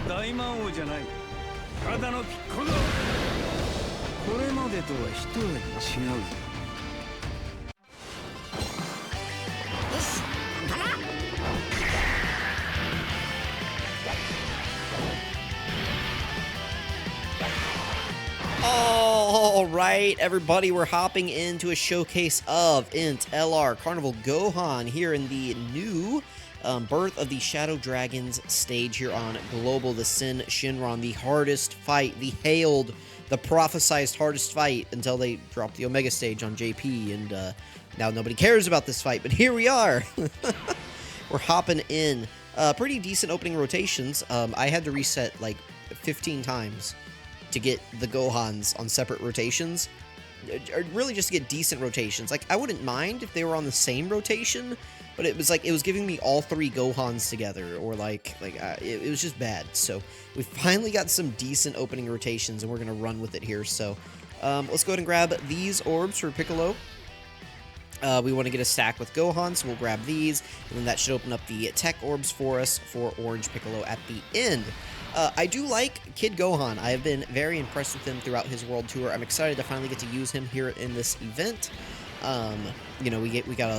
大魔王じゃない。ただのピッコロ。これまでとは一味違う。よし、頑張ろう。All right, everybody, we're hopping into a showcase of INT LR Carnival Gohan here in the new Birth of the Shadow Dragons stage here on Global, the SYN Shenron, the hardest fight, the hailed, the prophesized hardest fight until they dropped the Omega stage on JP, and now nobody cares about this fight, but here we are. We're hopping in. Pretty decent opening rotations. I had to reset like 15 times to get the Gohans on separate rotations, or really just to get decent rotations. Like, I wouldn't mind if they were on the same rotation, but it was like, it was giving me all three Gohans together, or it was just bad. So we finally got some decent opening rotations, and we're gonna run with it here. So let's go ahead and grab these orbs for Piccolo. We want to get a stack with Gohan, so we'll grab these, and then that should open up the tech orbs for us for Orange Piccolo at the end. I do like Kid Gohan. I have been very impressed with him throughout his world tour. I'm excited to finally get to use him here in this event. You know, we got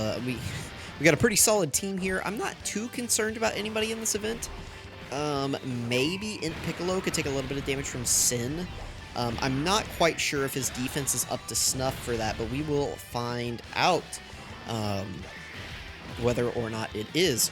a pretty solid team here. I'm not too concerned about anybody in this event. Maybe INT Piccolo could take a little bit of damage from SYN. I'm not quite sure if his defense is up to snuff for that, but we will find out whether or not it is.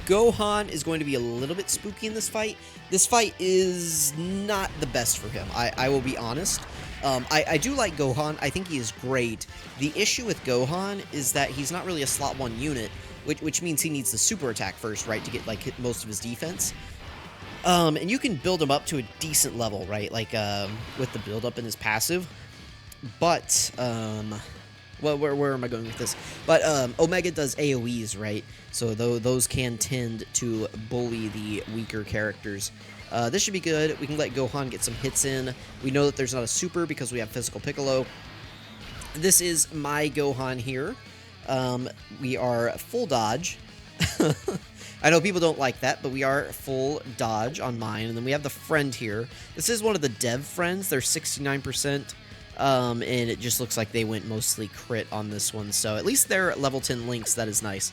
Gohan is going to be a little bit spooky in this fight. This fight is not the best for him, I will be honest. I do like Gohan. I think he is great. The issue with Gohan is that he's not really a slot 1 unit, which means he needs the super attack first, right, to get like hit most of his defense. And you can build him up to a decent level, right, like with the build up in his passive. But well, where am I going with this? But Omega does AoEs, right? So those can tend to bully the weaker characters. This should be good. We can let Gohan get some hits in. We know that there's not a super because we have Physical Piccolo. This is my Gohan here. We are full dodge. I know people don't like that, but we are full dodge on mine. And then we have the friend here. This is one of the dev friends. They're 69%. And it just looks like they went mostly crit on this one. So at least they're level 10 links. That is nice.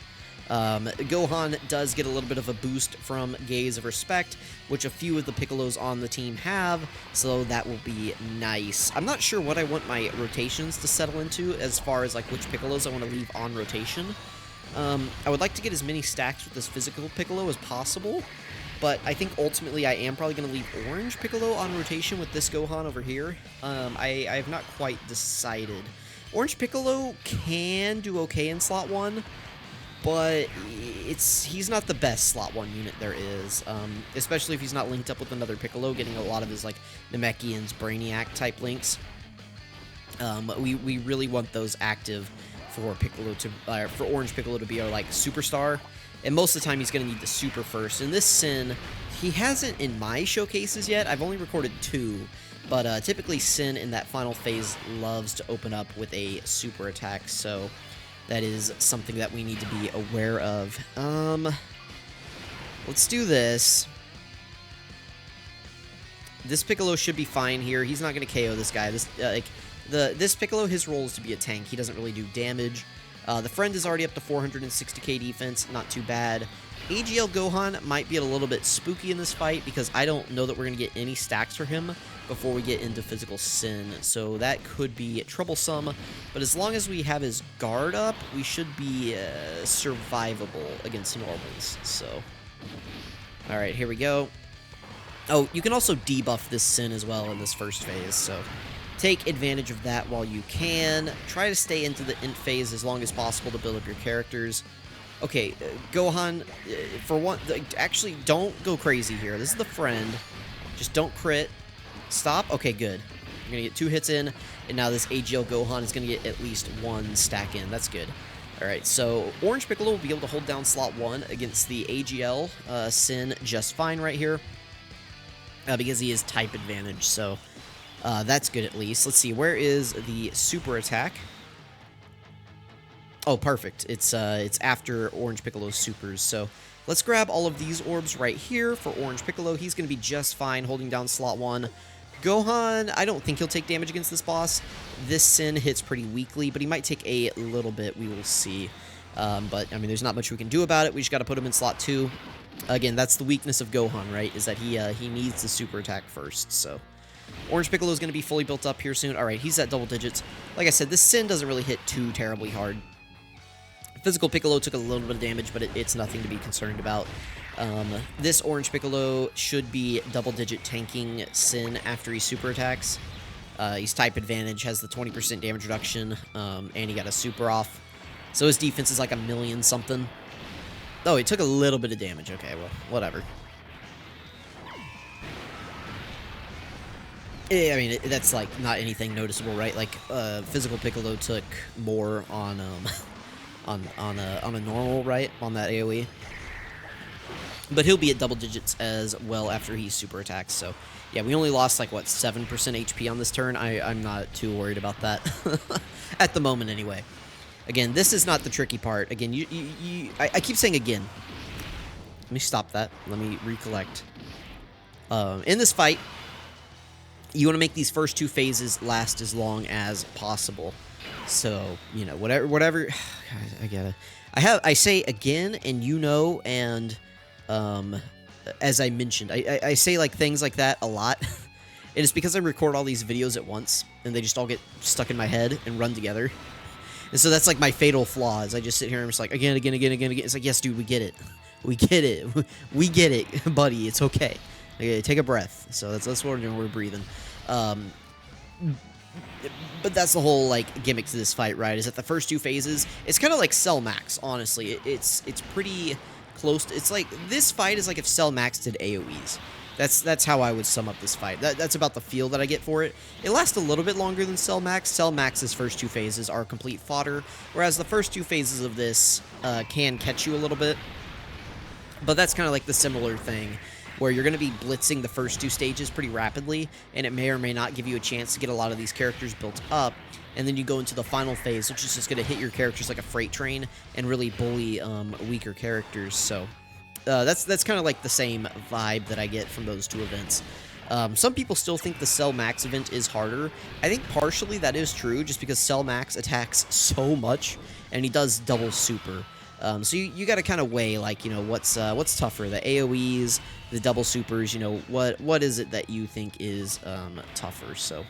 Gohan does get a little bit of a boost from Gaze of Respect, which a few of the Piccolos on the team have, so that will be nice. I'm not sure what I want my rotations to settle into as far as like which Piccolos I want to leave on rotation. I would like to get as many stacks with this Physical Piccolo as possible, but I think ultimately I am probably going to leave Orange Piccolo on rotation with this Gohan over here. I have not quite decided. Orange Piccolo can do okay in slot 1, but he's not the best slot 1 unit there is, especially if he's not linked up with another Piccolo, getting a lot of his like Namekian's Brainiac type links. We really want those active for Piccolo to for Orange Piccolo to be our like superstar, and most of the time he's going to need the super first. And this SYN, he hasn't in my showcases yet. I've only recorded 2, but typically SYN in that final phase loves to open up with a super attack, so that is something that we need to be aware of. Let's do this. This Piccolo should be fine here. He's not going to KO this guy. This Piccolo, his role is to be a tank. He doesn't really do damage. The friend is already up to 460k defense. Not too bad. AGL Gohan might be a little bit spooky in this fight because I don't know that we're going to get any stacks for him before we get into physical SYN, so that could be troublesome, but as long as we have his guard up, we should be survivable against normals. So, alright, here we go. Oh, you can also debuff this SYN as well in this first phase, so take advantage of that while you can. Try to stay into the INT phase as long as possible to build up your characters. Okay, Gohan, for one, actually, don't go crazy here. This is the friend. Just don't crit. Stop. Okay, good. You're going to get 2 hits in, and now this AGL Gohan is going to get at least 1 stack in. That's good. Alright, so Orange Piccolo will be able to hold down slot 1 against the AGL SYN just fine right here, because he is type advantage, so that's good at least. Let's see, where is the super attack? Oh, perfect. It's after Orange Piccolo's supers. So let's grab all of these orbs right here for Orange Piccolo. He's going to be just fine holding down slot 1. Gohan, I don't think he'll take damage against this boss. This SYN hits pretty weakly, but he might take a little bit. We will see. But, I mean, there's not much we can do about it. We just got to put him in slot 2. Again, that's the weakness of Gohan, right? Is that he needs the super attack first, so... Orange Piccolo is going to be fully built up here soon. Alright, he's at double digits. Like I said, this SYN doesn't really hit too terribly hard. Physical Piccolo took a little bit of damage, but it's nothing to be concerned about. This Orange Piccolo should be double-digit tanking SYN after he super attacks. He's type advantage, has the 20% damage reduction, and he got a super off. So his defense is like a million something. Oh, he took a little bit of damage. Okay, well, whatever. I mean, that's like not anything noticeable, right? Like, Physical Piccolo took more on on a normal, right? On that AoE. But he'll be at double digits as well after he super attacks. So, yeah, we only lost like what 7% HP on this turn. I'm not too worried about that at the moment, anyway. Again, this is not the tricky part. Again, I keep saying again. Let me stop that. Let me recollect. In this fight, you want to make these first 2 phases last as long as possible. So, you know, whatever. I gotta. I say again, and you know, and as I mentioned, I say like things like that a lot. And it's because I record all these videos at once, and they just all get stuck in my head and run together. And so that's like my fatal flaw. Is I just sit here and I'm just like again. It's like, yes, dude, we get it. We get it. We get it, buddy. It's okay. Okay, take a breath. So that's what we're doing. We're breathing. But that's the whole like gimmick to this fight, right? Is that the first 2 phases, it's kind of like Cell Max. Honestly, it's pretty close. It's like this fight is like if Cell Max did AOE's. That's how I would sum up this fight. That's about the feel that I get for it. It lasts a little bit longer than Cell Max. Cell Max's first 2 phases are complete fodder, whereas the first 2 phases of this can catch you a little bit. But that's kind of like the similar thing, where you're going to be blitzing the first 2 stages pretty rapidly, and it may or may not give you a chance to get a lot of these characters built up, and then you go into the final phase, which is just going to hit your characters like a freight train and really bully weaker characters. So that's kind of like the same vibe that I get from those 2 events. Some people still think the Cell Max event is harder. I think partially that is true, just because Cell Max attacks so much, and he does double super. So you got to kind of weigh, like, you know, what's tougher, the AoEs, the double supers, you know, what is it that you think is tougher? So,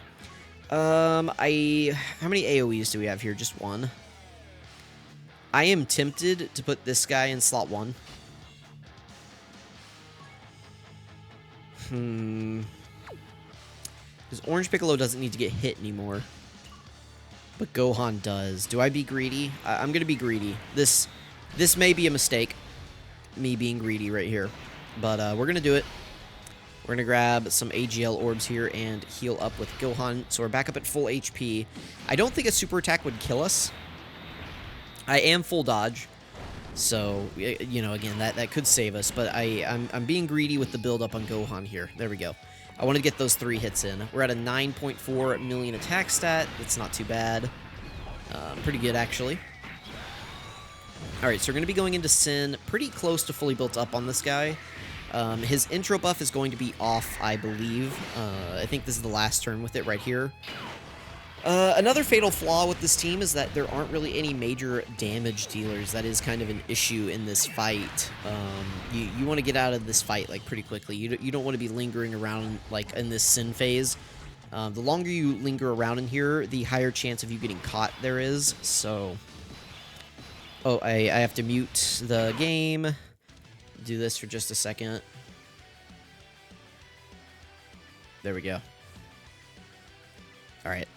how many AoEs do we have here? Just 1. I am tempted to put this guy in slot 1. Because Orange Piccolo doesn't need to get hit anymore, but Gohan does. Do I be greedy? I'm gonna be greedy. This may be a mistake, me being greedy right here, but we're going to do it. We're going to grab some AGL orbs here and heal up with Gohan, so we're back up at full HP. I don't think a super attack would kill us. I am full dodge, so, you know, again, that could save us, but I'm being greedy with the build-up on Gohan here. There we go. I want to get those 3 hits in. We're at a 9.4 million attack stat. That's not too bad. Pretty good, actually. Alright, so we're going to be going into SYN pretty close to fully built up on this guy. His intro buff is going to be off, I believe. I think this is the last turn with it right here. Another fatal flaw with this team is that there aren't really any major damage dealers. That is kind of an issue in this fight. You want to get out of this fight like pretty quickly. You don't want to be lingering around like in this SYN phase. The longer you linger around in here, the higher chance of you getting caught there is. So... Oh, I have to mute the game. Do this for just a second. There we go. Alright.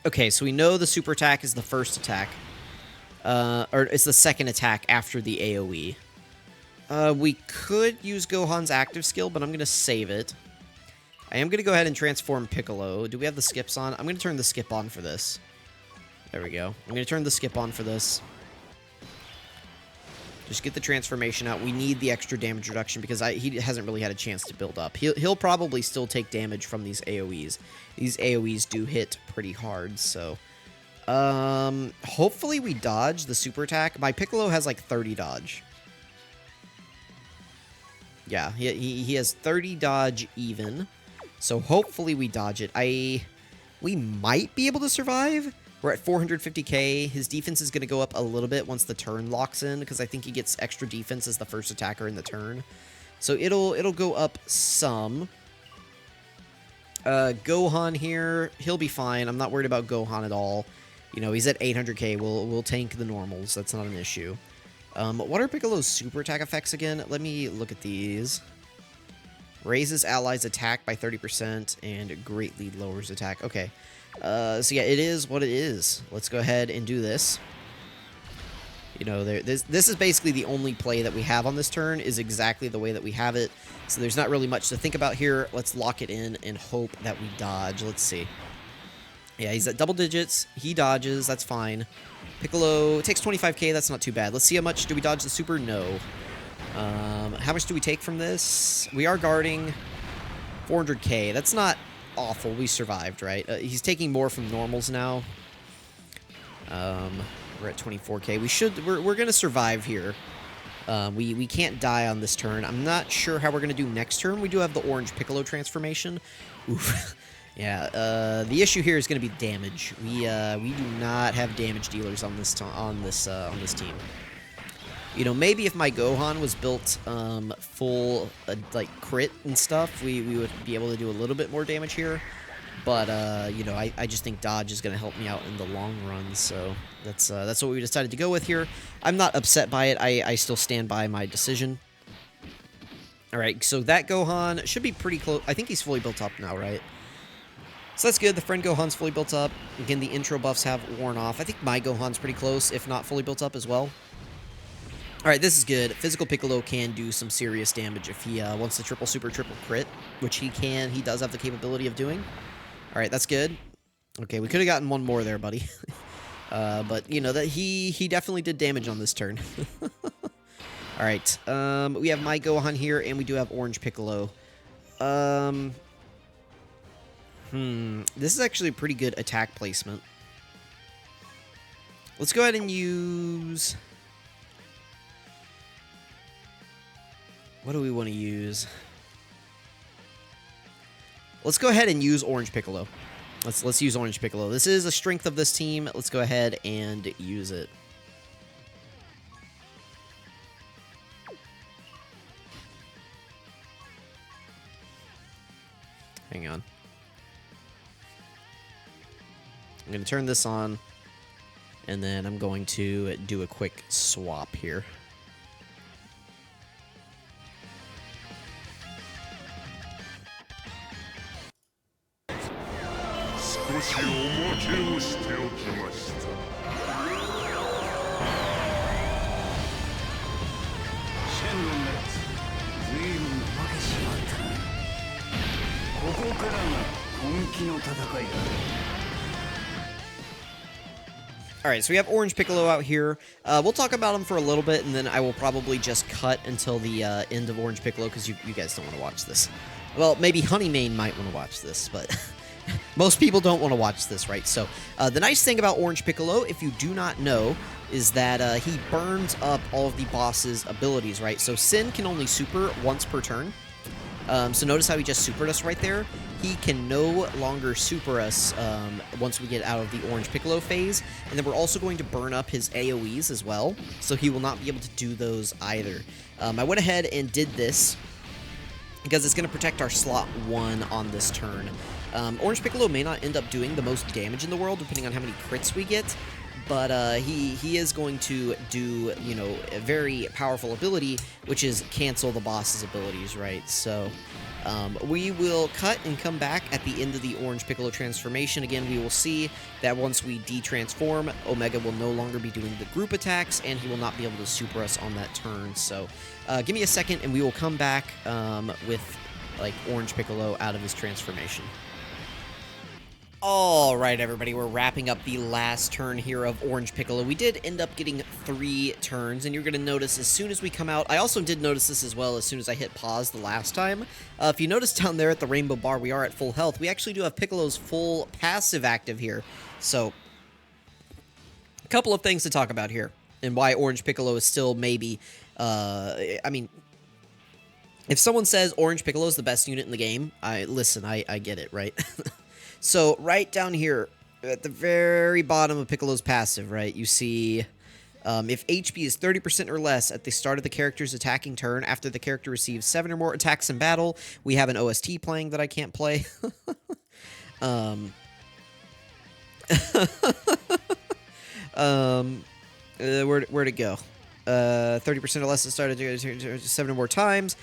Okay, so we know the super attack is the first attack. Or it's the second attack after the AoE. We could use Gohan's active skill, but I'm going to save it. I am going to go ahead and transform Piccolo. Do we have the skips on? I'm going to turn the skip on for this. There we go. I'm going to turn the skip on for this. Just get the transformation out. We need the extra damage reduction because he hasn't really had a chance to build up. He'll probably still take damage from these AoEs. These AoEs do hit pretty hard, so... Hopefully we dodge the super attack. My Piccolo has like 30 dodge. Yeah, he has 30 dodge even. So hopefully we dodge it. We might be able to survive. We're at 450k. His defense is going to go up a little bit once the turn locks in, because I think he gets extra defense as the first attacker in the turn. So it'll go up some. Gohan here, he'll be fine. I'm not worried about Gohan at all. You know, he's at 800k. We'll tank the normals. That's not an issue. What are Piccolo's super attack effects again? Let me look at these. Raises allies' attack by 30% and greatly lowers attack. Okay. So yeah, it is what it is. Let's go ahead and do this. You know, this is basically the only play that we have on this turn, is exactly the way that we have it. So there's not really much to think about here. Let's lock it in and hope that we dodge. Let's see. Yeah, he's at double digits. He dodges. That's fine. Piccolo takes 25k. That's not too bad. Let's see how much do we dodge the super. No. How much do we take from this? We are guarding 400k. That's not awful. We survived, right? He's taking more from normals now. We're at 24k. We're gonna survive here. We can't die on this turn. I'm not sure how we're gonna do next turn. We do have the orange Piccolo transformation. Oof. Yeah. The issue here is gonna be damage. We do not have damage dealers on this team. You know, maybe if my Gohan was built full like crit and stuff, we would be able to do a little bit more damage here. But you know, I just think dodge is gonna help me out in the long run. So that's what we decided to go with here. I'm not upset by it. I still stand by my decision. All right, so that Gohan should be pretty close. I think he's fully built up now, right? So that's good. The friend Gohan's fully built up. Again, the intro buffs have worn off. I think my Gohan's pretty close, if not fully built up as well. All right, this is good. Physical Piccolo can do some serious damage if he wants to triple super, triple crit, which he can. He does have the capability of doing. All right, that's good. Okay, we could have gotten one more there, buddy. But, you know, that he definitely did damage on this turn. All right, we have my Gohan here, and we do have Orange Piccolo. This is actually a pretty good attack placement. Let's go ahead and use... What do we want to use? Let's go ahead and use Orange Piccolo. Let's use Orange Piccolo. This is a strength of this team. Let's go ahead and use it. Hang on. I'm going to turn this on, and then I'm going to do a quick swap here. Alright, so we have Orange Piccolo out here. We'll talk about him for a little bit, and then I will probably just cut until the end of Orange Piccolo, because you guys don't want to watch this. Well, maybe Honeymane might want to watch this, but most people don't want to watch this, right? So, the nice thing about Orange Piccolo, if you do not know, is that he burns up all of the boss's abilities, right? So SYN can only super once per turn. So notice how he just supered us right there. He can no longer super us once we get out of the Orange Piccolo phase. And then we're also going to burn up his AoEs as well. So he will not be able to do those either. I went ahead and did this because it's going to protect our slot 1 on this turn. Orange Piccolo may not end up doing the most damage in the world, depending on how many crits we get. But he is going to do, you know, a very powerful ability, which is cancel the boss's abilities, right? So we will cut and come back at the end of the Orange Piccolo transformation. Again, we will see that once we de-transform, Omega will no longer be doing the group attacks, and he will not be able to super us on that turn. So give me a second, and we will come back with, like, Orange Piccolo out of his transformation. Alright, everybody, we're wrapping up the last turn here of Orange Piccolo. We did end up getting 3 turns, and you're going to notice as soon as we come out, I also did notice this as well as soon as I hit pause the last time. If you notice down there at the rainbow bar, we are at full health. We actually do have Piccolo's full passive active here. So, couple of things to talk about here, and why Orange Piccolo is still maybe, I mean, if someone says Orange Piccolo is the best unit in the game, I get it, right? So, right down here, at the very bottom of Piccolo's passive, right, you see, if HP is 30% or less at the start of the character's attacking turn, after the character receives 7 or more attacks in battle, we have an OST playing that I can't play. Where'd it go? 30% or less at the start of 7 or more times.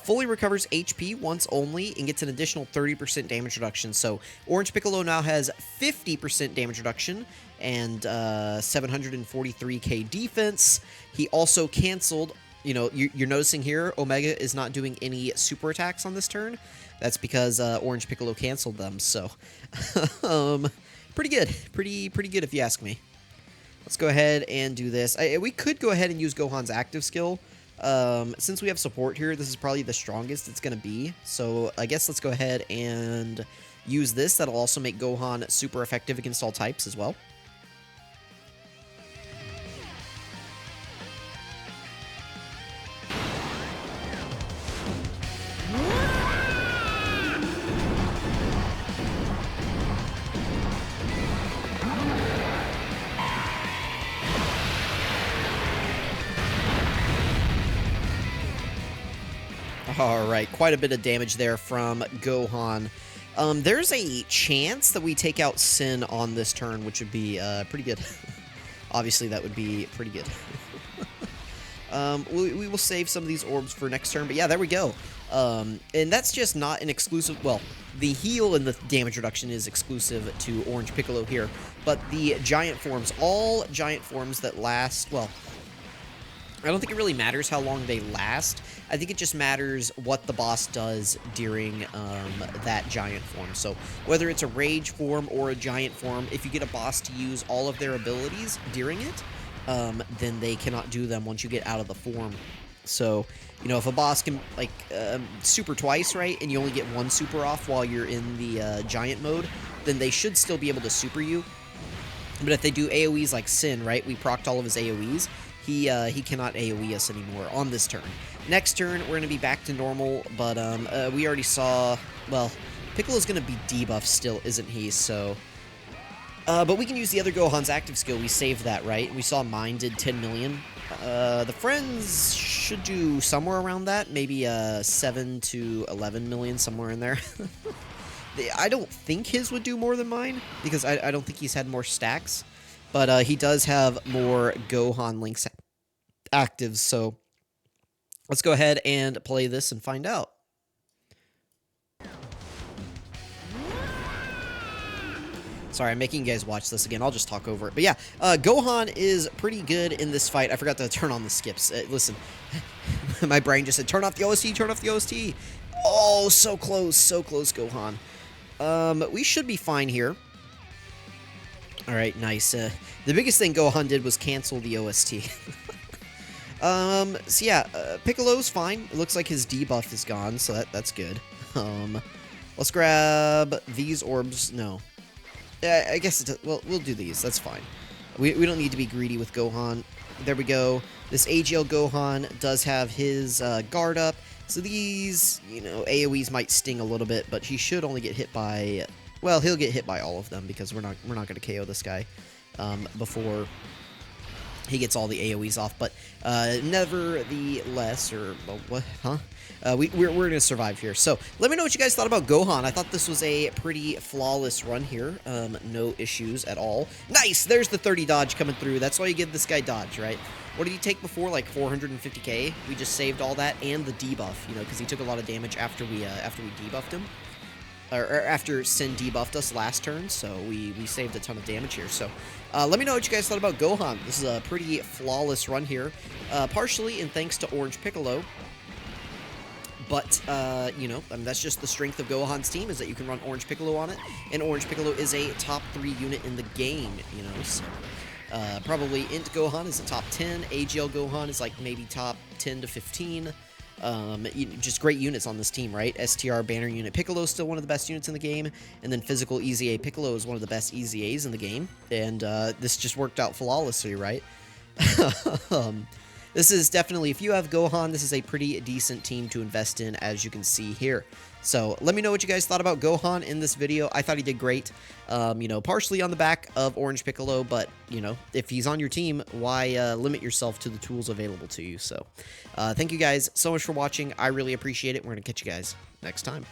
Fully recovers HP once only and gets an additional 30% damage reduction. So Orange Piccolo now has 50% damage reduction and 743k defense. He also canceled, you know, you're noticing here, Omega is not doing any super attacks on this turn. That's because Orange Piccolo canceled them. So pretty good. Pretty good if you ask me. Let's go ahead and do this. We could go ahead and use Gohan's active skill. Since we have support here, this is probably the strongest it's going to be. So I guess let's go ahead and use this. That'll also make Gohan super effective against all types as well. Alright, quite a bit of damage there from Gohan. There's a chance that we take out SYN on this turn, which would be pretty good. Obviously, that would be pretty good. We will save some of these orbs for next turn, but yeah, there we go. And that's just not an exclusive... Well, the heal and the damage reduction is exclusive to Orange Piccolo here, but the giant forms, all giant forms that last... Well, I don't think it really matters how long they last. I think it just matters what the boss does during that giant form. So whether it's a rage form or a giant form, if you get a boss to use all of their abilities during it, then they cannot do them once you get out of the form. So, you know, if a boss can, like, super twice, right, and you only get one super off while you're in the giant mode, then they should still be able to super you. But if they do AoEs like SYN, right, we procced all of his AoEs, he cannot AoE us anymore on this turn. Next turn, we're going to be back to normal, but we already saw... Well, Piccolo's going to be debuffed still, isn't he? So... but we can use the other Gohan's active skill. We saved that, right? We saw mine did 10 million. The friends should do somewhere around that. Maybe 7 to 11 million, somewhere in there. I don't think his would do more than mine, because I don't think he's had more stacks. But he does have more Gohan links actives, so let's go ahead and play this and find out. Sorry, I'm making you guys watch this again. I'll just talk over it. But yeah, Gohan is pretty good in this fight. I forgot to turn on the skips. Listen, my brain just said, turn off the OST, turn off the OST. Oh, so close, Gohan. We should be fine here. Alright, nice. The biggest thing Gohan did was cancel the OST. So yeah, Piccolo's fine. It looks like his debuff is gone, so that's good. Let's grab these orbs. No. I guess, well, we'll do these. That's fine. We don't need to be greedy with Gohan. There we go. This AGL Gohan does have his guard up. So these, you know, AoEs might sting a little bit, but he should only get hit by... Well, he'll get hit by all of them because we're not going to KO this guy before he gets all the AoEs off. But nevertheless, or what? Huh? We're going to survive here. So let me know what you guys thought about Gohan. I thought this was a pretty flawless run here. No issues at all. Nice. There's the 30 dodge coming through. That's why you give this guy dodge, right? What did he take before? Like 450k. We just saved all that and the debuff, you know, because he took a lot of damage after we debuffed him. Or after SYN debuffed us last turn, so we saved a ton of damage here. So let me know what you guys thought about Gohan. This is a pretty flawless run here, partially in thanks to Orange Piccolo. But, you know, that's just the strength of Gohan's team, is that you can run Orange Piccolo on it, and Orange Piccolo is a top 3 unit in the game, you know, so... probably INT Gohan is a top 10, AGL Gohan is like maybe top 10 to 15, Just great units on this team, right? STR banner unit Piccolo is still one of the best units in the game, and then physical Easy A Piccolo is one of the best Easy A's in the game, and this just worked out flawlessly, right? This is definitely, if you have Gohan, this is a pretty decent team to invest in, as you can see here. So let me know what you guys thought about Gohan in this video. I thought he did great, partially on the back of Orange Piccolo, but, if he's on your team, why limit yourself to the tools available to you? So thank you guys so much for watching. I really appreciate it. We're going to catch you guys next time.